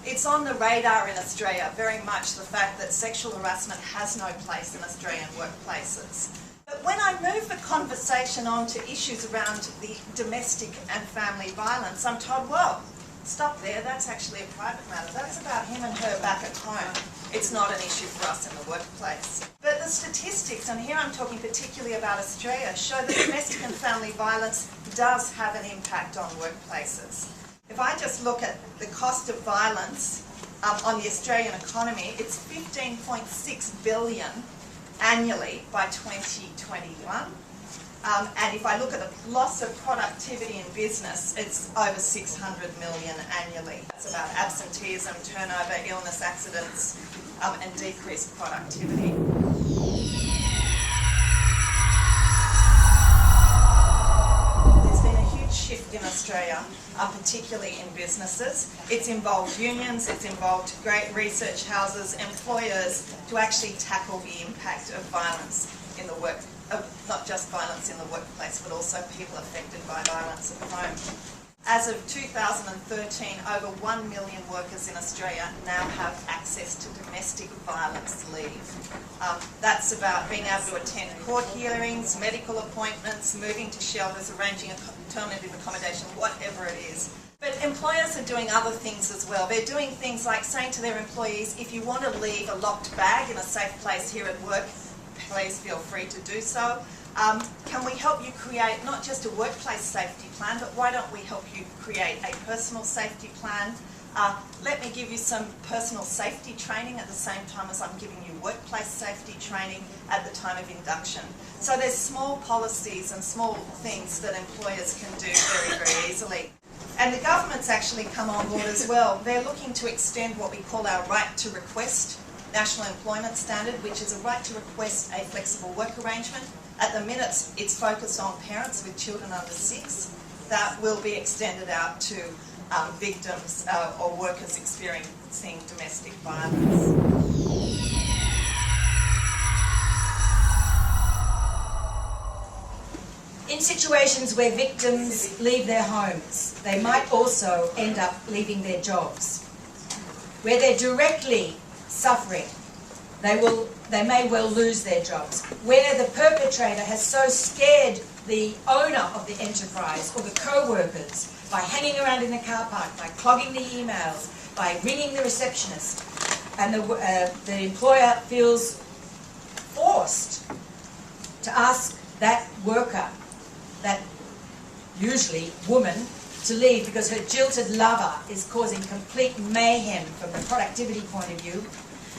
It's on the radar in Australia, very much, the fact that sexual harassment has no place in Australian workplaces. But when I move the conversation on to issues around the domestic and family violence, I'm told, well, stop there, that's actually a private matter. That's about him and her back at home. It's not an issue for us in the workplace. But the statistics, and here I'm talking particularly about Australia, show that domestic and family violence does have an impact on workplaces. If I just look at the cost of violence on the Australian economy, it's $15.6 billion annually by 2021. And if I look at the loss of productivity in business, it's over 600 million annually. That's about absenteeism, turnover, illness, accidents, and decreased productivity. There's been a huge shift in Australia, particularly in businesses. It's involved unions, it's involved great research houses, employers, to actually tackle the impact of violence in the work. Not just violence in the workplace, but also people affected by violence at home. As of 2013, over 1 million workers in Australia now have access to domestic violence leave. That's about being able to attend court hearings, medical appointments, moving to shelters, arranging alternative accommodation, whatever it is. But employers are doing other things as well. They're doing things like saying to their employees, if you want to leave a locked bag in a safe place here at work, please feel free to do so. Can we help you create not just a workplace safety plan, but why don't we help you create a personal safety plan? Let me give you some personal safety training at the same time as I'm giving you workplace safety training at the time of induction. So there's small policies and small things that employers can do very, very easily. And the government's actually come on board as well. They're looking to extend what we call our right to request National Employment Standard, which is a right to request a flexible work arrangement. At the minute, it's focused on parents with children under 6. That will be extended out to victims or workers experiencing domestic violence. In situations where victims leave their homes, they might also end up leaving their jobs. Where they're directly suffering, they may well lose their jobs. Where the perpetrator has so scared the owner of the enterprise or the co-workers by hanging around in the car park, by clogging the emails, by ringing the receptionist, and the employer feels forced to ask that worker, that usually woman, to leave because her jilted lover is causing complete mayhem from the productivity point of view.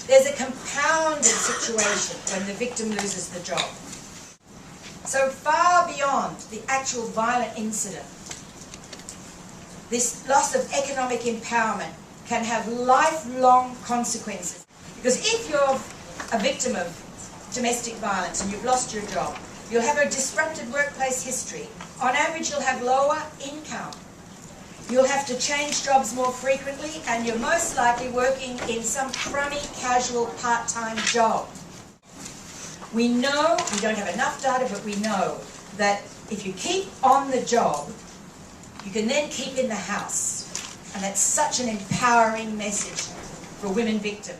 There's a compounded situation when the victim loses the job. So far beyond the actual violent incident, this loss of economic empowerment can have lifelong consequences. Because if you're a victim of domestic violence and you've lost your job, you'll have a disrupted workplace history. On average, you'll have lower income. You'll have to change jobs more frequently, and you're most likely working in some crummy, casual, part-time job. We know, we don't have enough data, but we know that if you keep on the job, you can then keep in the house. And that's such an empowering message for women victims.